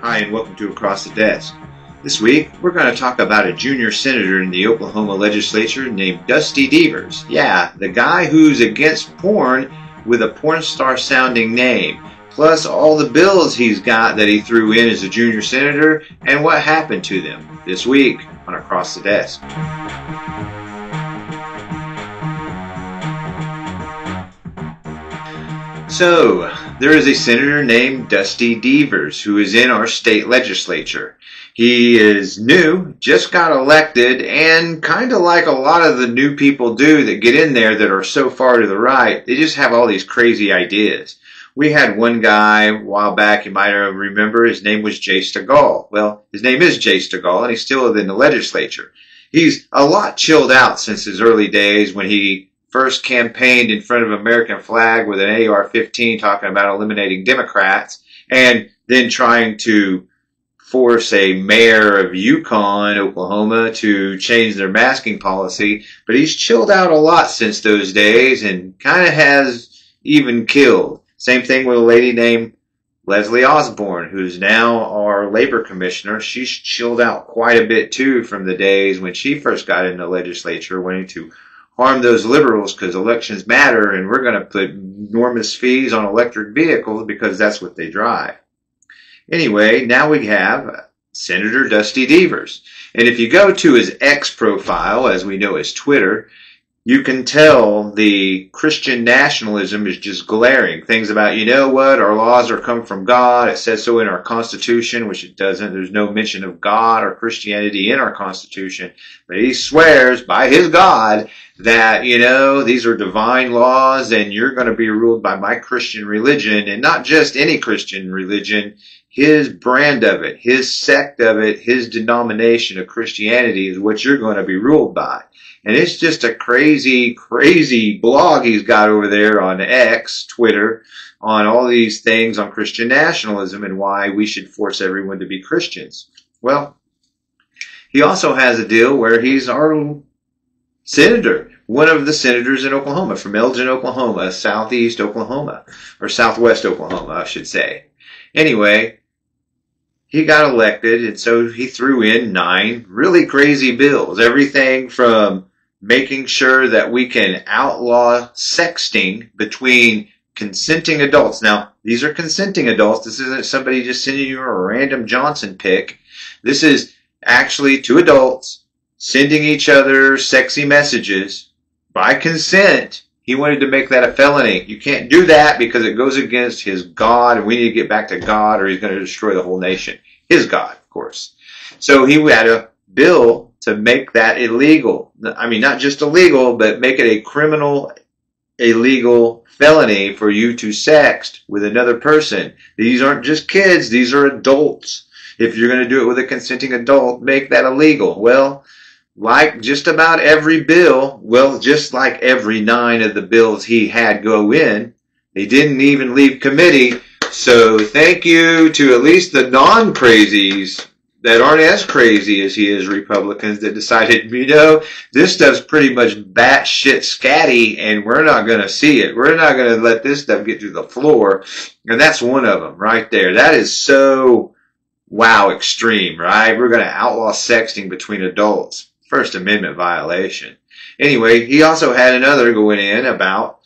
Hi, and welcome to Across the Desk. This week, we're going to talk about a junior senator in the Oklahoma Legislature named Dusty Deevers. Yeah, the guy who's against porn with a porn star sounding name, plus all the bills he's got that he threw in as a junior senator and what happened to them this week on Across the Desk. So, there is a senator named Dusty Deevers who is in our state legislature. He is new, just got elected, and kind of like a lot of the new people do that get in there that are so far to the right, they just have all these crazy ideas. We had one guy a while back, you might remember, his name was Jay Stegall. Well, his name is Jay Stegall, and he's still in the legislature. He's a lot chilled out since his early days when he first campaigned in front of an American flag with an AR-15 talking about eliminating Democrats, and then trying to force a mayor of Yukon, Oklahoma, to change their masking policy. But he's chilled out a lot since those days and kind of has even killed. Same thing with a lady named Leslie Osborne, who's now our labor commissioner. She's chilled out quite a bit too from the days when she first got in the legislature, wanting to harm those liberals because elections matter and we're going to put enormous fees on electric vehicles because that's what they drive. Anyway, now we have Senator Dusty Deevers. And if you go to his X profile, as we know as Twitter, you can tell the Christian nationalism is just glaring. Things about, you know what, our laws are come from God. It says so in our Constitution, which it doesn't. There's no mention of God or Christianity in our Constitution. But he swears by his God that, you know, these are divine laws and you're going to be ruled by my Christian religion, and not just any Christian religion. His brand of it, his sect of it, his denomination of Christianity is what you're going to be ruled by. And it's just a crazy, crazy blog he's got over there on X, Twitter, on all these things on Christian nationalism and why we should force everyone to be Christians. Well, he also has a deal where he's our senator, one of the senators in Oklahoma, from Elgin, Oklahoma, southeast Oklahoma, or southwest Oklahoma, I should say. Anyway, he got elected, and so he threw in 9 really crazy bills. Everything from making sure that we can outlaw sexting between consenting adults. Now, these are consenting adults. This isn't somebody just sending you a random Johnson pic. This is actually 2 adults sending each other sexy messages by consent. He wanted to make that a felony. You can't do that because it goes against his God, and we need to get back to God or he's going to destroy the whole nation. His God, of course. So he had a bill to make that illegal. I mean, not just illegal, but make it a criminal, illegal felony for you to sext with another person. These aren't just kids. These are adults. If you're going to do it with a consenting adult, make that illegal. Well, like just about every bill, well, just like every 9 of the bills he had go in, they didn't even leave committee. So thank you to at least the non-crazies that aren't as crazy as he is, Republicans, that decided, you know, this stuff's pretty much batshit scatty and we're not going to see it. We're not going to let this stuff get to the floor. And that's one of them right there. That is so, wow, extreme, right? We're going to outlaw sexting between adults. First Amendment violation. Anyway, he also had another going in about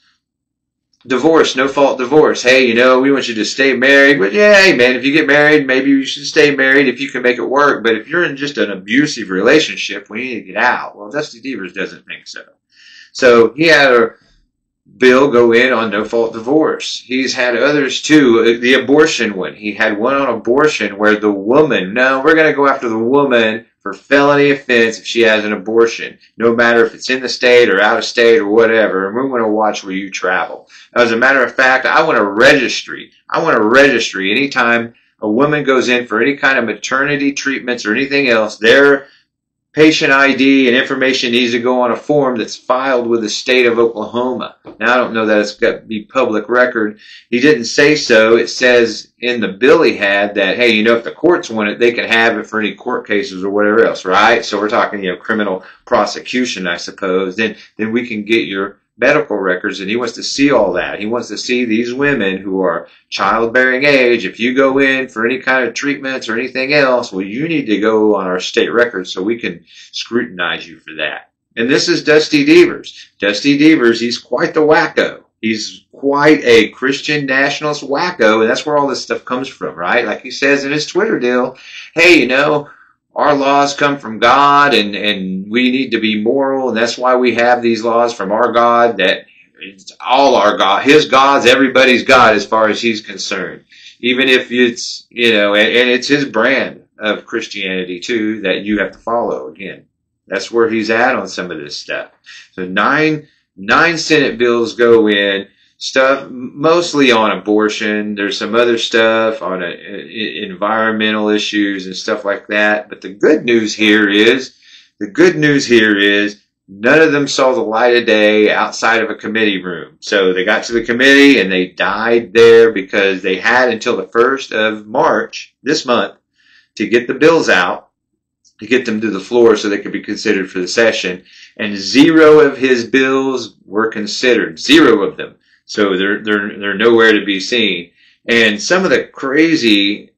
divorce, no-fault divorce. Hey, you know, we want you to stay married. But yeah, hey, man, if you get married, maybe you should stay married if you can make it work. But if you're in just an abusive relationship, we need to get out. Well, Dusty Deevers doesn't think so. So he had a bill go in on no-fault divorce. He's had others, too. The abortion one. He had one on abortion where the woman, no, we're going to go after the woman for felony offense if she has an abortion, no matter if it's in the state or out of state or whatever, and we want to watch where you travel. As a matter of fact, I want a registry. I want a registry. Anytime a woman goes in for any kind of maternity treatments or anything else, their patient ID and information needs to go on a form that's filed with the state of Oklahoma. Now, I don't know that it's got to be public record. He didn't say so. It says in the bill he had that, hey, you know, if the courts want it, they can have it for any court cases or whatever else, right? So we're talking, you know, criminal prosecution, I suppose. Then we can get your medical records, and he wants to see all that. He wants to see these women who are childbearing age. If you go in for any kind of treatments or anything else, well, you need to go on our state records so we can scrutinize you for that. And this is Dusty Deevers. Dusty Deevers, he's quite the wacko. He's quite a Christian nationalist wacko, and that's where all this stuff comes from, right? Like he says in his Twitter deal, hey, you know, our laws come from God, and we need to be moral, and that's why we have these laws from our God, that it's all our God. His God's everybody's God as far as he's concerned. Even if it's, you know, and it's his brand of Christianity, too, that you have to follow. Again, that's where he's at on some of this stuff. So nine Senate bills go in, stuff mostly on abortion. There's some other stuff on environmental issues and stuff like that. But the good news here is none of them saw the light of day outside of a committee room. So they got to the committee and they died there because they had until the 1st of March, this month, to get the bills out, to get them to the floor so they could be considered for the session. And 0 of his bills were considered. 0 of them. So they're nowhere to be seen. And some of the crazy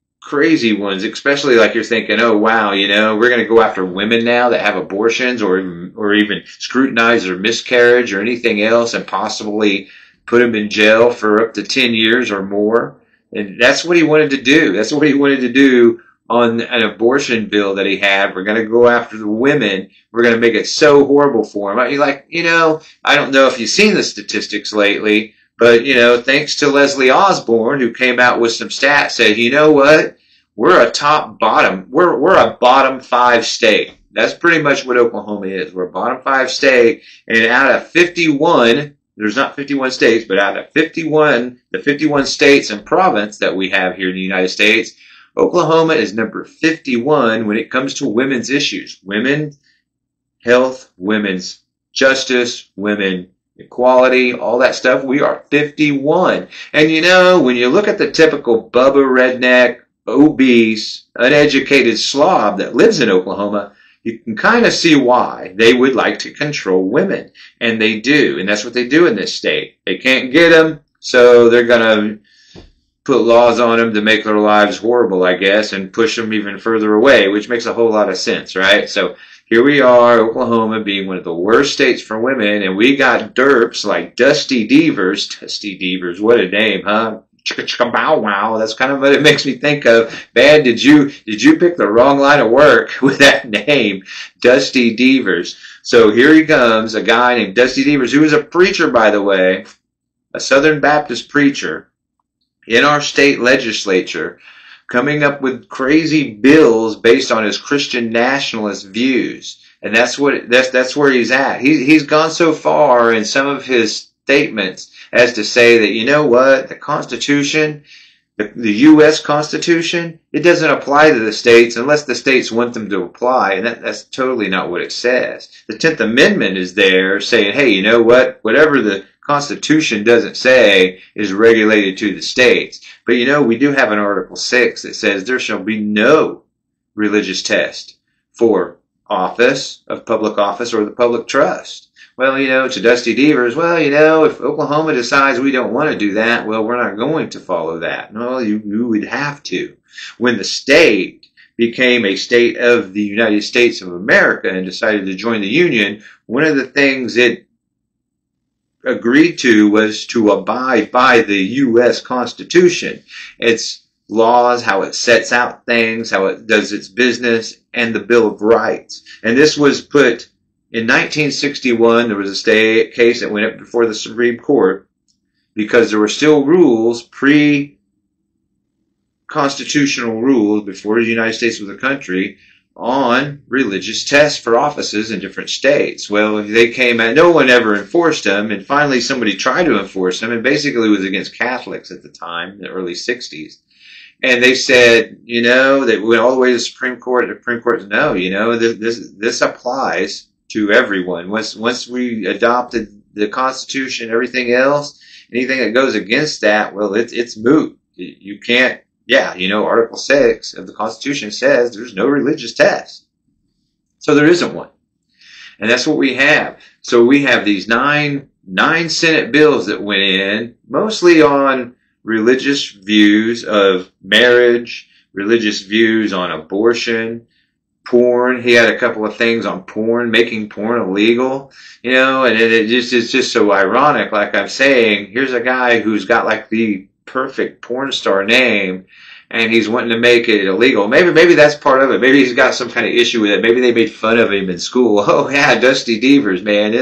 ones, especially like you're thinking, oh wow, you know, we're going to go after women now that have abortions, or even scrutinize their miscarriage or anything else, and possibly put them in jail for up to 10 years or more. And that's what he wanted to do. That's what he wanted to do on an abortion bill that he had. We're going to go after the women. We're going to make it so horrible for them. Like, you know, I don't know if you've seen the statistics lately, but, you know, thanks to Leslie Osborne, who came out with some stats, said, you know what? We're a we're a bottom 5 state. That's pretty much what Oklahoma is. We're a bottom 5 state, and out of 51, there's not 51 states, but out of 51, the 51 states and province that we have here in the United States, Oklahoma is number 51 when it comes to women's issues. Women's health, women's justice, women equality, all that stuff. We are 51. And you know, when you look at the typical Bubba redneck, obese, uneducated slob that lives in Oklahoma, you can kind of see why they would like to control women. And they do. And that's what they do in this state. They can't get them, so they're going to put laws on them to make their lives horrible, I guess, and push them even further away, which makes a whole lot of sense, right? So here we are, Oklahoma being one of the worst states for women, and we got derps like Dusty Deevers. Dusty Deevers, what a name, huh? Chicka chicka bow wow. That's kind of what it makes me think of. Man, did you pick the wrong line of work with that name, Dusty Deevers? So here he comes, a guy named Dusty Deevers, who is a preacher, by the way, a Southern Baptist preacher in our state legislature, coming up with crazy bills based on his Christian nationalist views. And that's where he's at. He's gone so far in some of his statements as to say that, you know what, the Constitution, the U.S. Constitution, it doesn't apply to the states unless the states want them to apply, and that's totally not what it says. The 10th Amendment is there saying, hey, you know what, whatever the Constitution doesn't say is regulated to the states. But you know, we do have an Article 6 that says there shall be no religious test for office, of public office, or the public trust. Well, you know, to Dusty Deevers, well, you know, if Oklahoma decides we don't want to do that, well, we're not going to follow that. No, you would have to. When the state became a state of the United States of America and decided to join the Union, one of the things it agreed to was to abide by the U.S. Constitution, its laws, how it sets out things, how it does its business, and the Bill of Rights. And this was put in 1961. There was a case that went up before the Supreme Court because there were still rules, pre-constitutional rules, before the United States was a country, on religious tests for offices in different states. Well, they came out, no one ever enforced them, and finally somebody tried to enforce them, and basically it was against Catholics at the time, in the early 60s. And they said, you know, they went all the way to the Supreme Court. The Supreme Court said, no, you know, this applies to everyone. Once we adopted the Constitution and everything else, anything that goes against that, well, it's moot. You can't. Yeah, you know, Article 6 of the Constitution says there's no religious test. So there isn't one. And that's what we have. So we have these nine 9 Senate bills that went in, mostly on religious views of marriage, religious views on abortion, porn. He had a couple of things on porn, making porn illegal, you know, and it's just so ironic. Like I'm saying, here's a guy who's got like the perfect porn star name, and he's wanting to make it illegal. Maybe that's part of it. Maybe he's got some kind of issue with it. Maybe they made fun of him in school. Oh yeah, Dusty Deevers, man,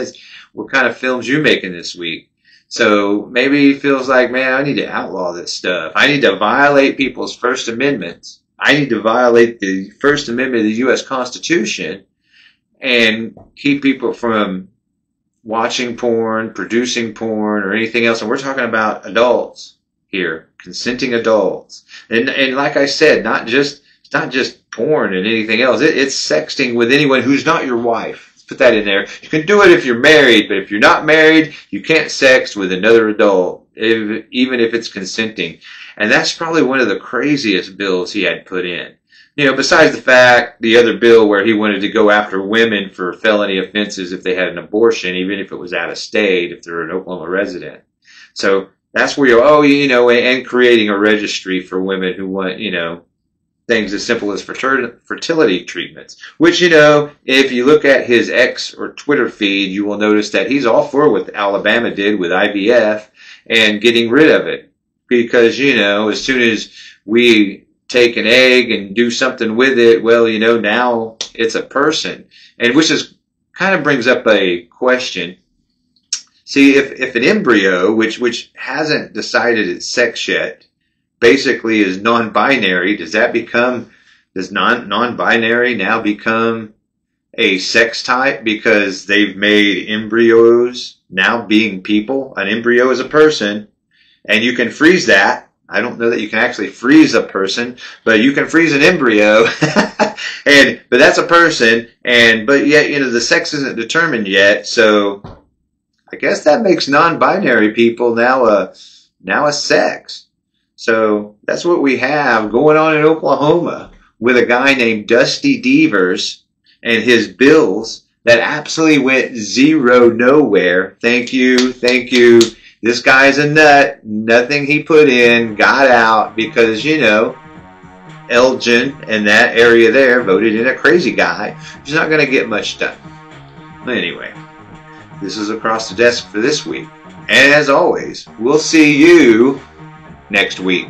what kind of films you making this week? So maybe he feels like, man, I need to outlaw this stuff. I need to violate people's First Amendments. I need to violate the First Amendment of the U.S. Constitution and keep people from watching porn, producing porn, or anything else. And we're talking about adults here, consenting adults. And like I said, it's not just porn and anything else. It's sexting with anyone who's not your wife. Put that in there. You can do it if you're married, but if you're not married, you can't sext with another adult, even if it's consenting. And that's probably one of the craziest bills he had put in. You know, besides the other bill where he wanted to go after women for felony offenses if they had an abortion, even if it was out of state, if they're an Oklahoma resident. So that's where and creating a registry for women who want, things as simple as fertility treatments, which, if you look at his X or Twitter feed, you will notice that he's all for what Alabama did with IVF and getting rid of it. Because, as soon as we take an egg and do something with it, well, now it's a person. And which kind of brings up a question. See, if an embryo, which hasn't decided its sex yet, basically is non-binary, does non-binary now become a sex type because they've made embryos now being people? An embryo is a person, and you can freeze that. I don't know that you can actually freeze a person, but you can freeze an embryo, but that's a person, but yet, the sex isn't determined yet, so I guess that makes non-binary people now a sex. So that's what we have going on in Oklahoma with a guy named Dusty Deevers and his bills that absolutely went zero nowhere. Thank you. This guy's a nut. Nothing he put in got out because, Elgin and that area there voted in a crazy guy who's not going to get much done. Anyway, this is Across the Desk for this week. And as always, we'll see you next week.